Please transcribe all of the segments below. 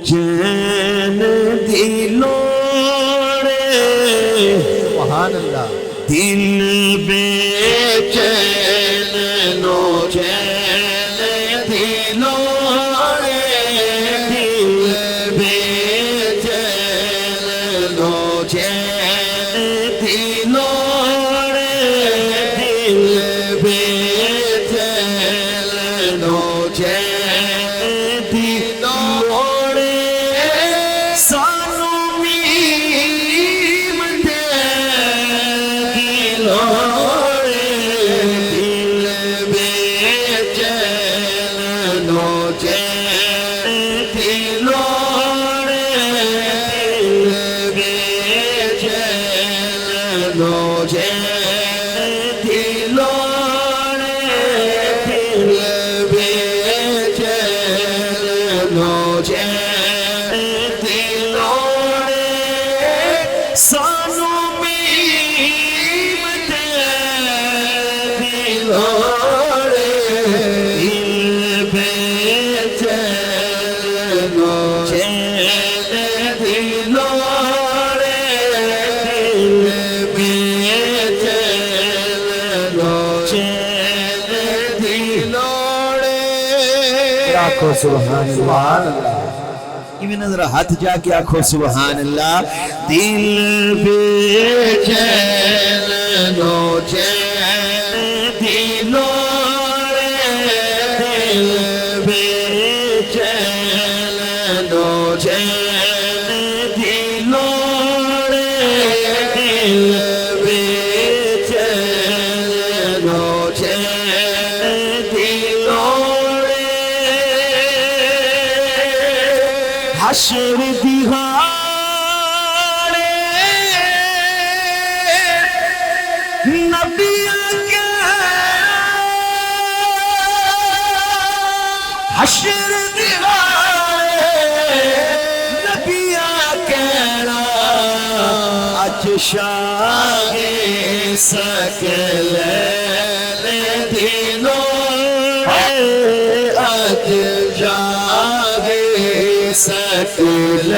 चैन दिलोड़े सुभान अल्लाह। दिल बेचैन नो चैन दिलोड़े दिल बेचैन नो चैन दिलोड़े दिल बेचैन नो चैन दिलोड़े सानू मीम दे दिलोड़े दिल बेचैन नो चैन दिलोड़े दिल बेचैन नो चैन दिलोड़े दिल बेचैन नो चैन दिलोड़े सानू मीम दे दिलोड़े दिल बेचैन नो चैन दिलोड़े दिल बेचैन नो चैन दिलोड़े। आखो सुभान सुभान अल्लाह। इवें नजर हाथ जाके आखो सुभान अल्लाह। दिल बेचैन नो चैन दिलोड़े दिल बेचैन नो चैन दिलोड़े दिल बेचैन नो चैन दिलोड़े। हशर दिहाड़े नबियां के हशर दिहाड़े नबियां कहना अज शाहे सकल दिलोड़े अज जागे सकल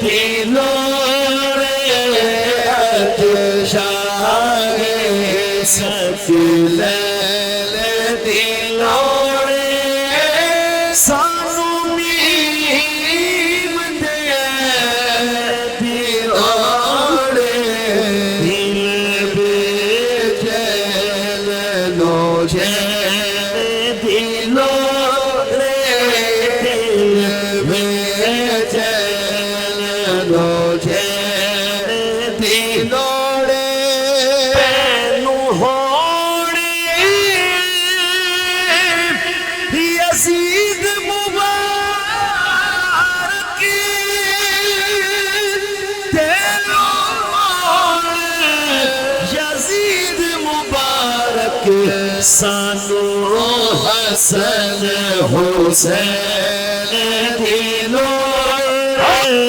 दिलोड़े अज जागे सकल दिलोड़े सानू मीम दे दिलोड़े दिल बेचैन नो चैन दिलोड़े दिल बेचैन नो चैन दिलोड़े। पैनू होड़ी यजीद मुबारक तेरो यजीद मुबारक सानू हसन हुसैन दिलोड़े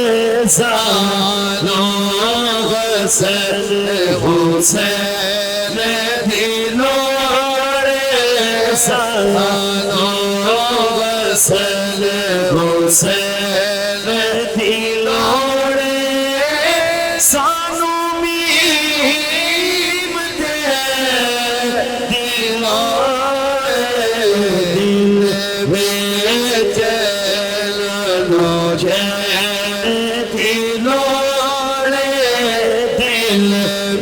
सानू हसन हुसैन दिलोड़े सानू हसन हुसैन दिलोड़े सानू मीम दे दिलोड़े दिल बेचैन नो चैन दिलोड़े दिल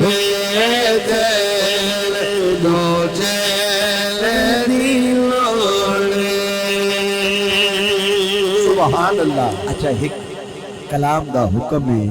बेचैन नो चैन दिलोड़े। सुभान अल्लाह। अच्छा एक कलाम दा हुक्म है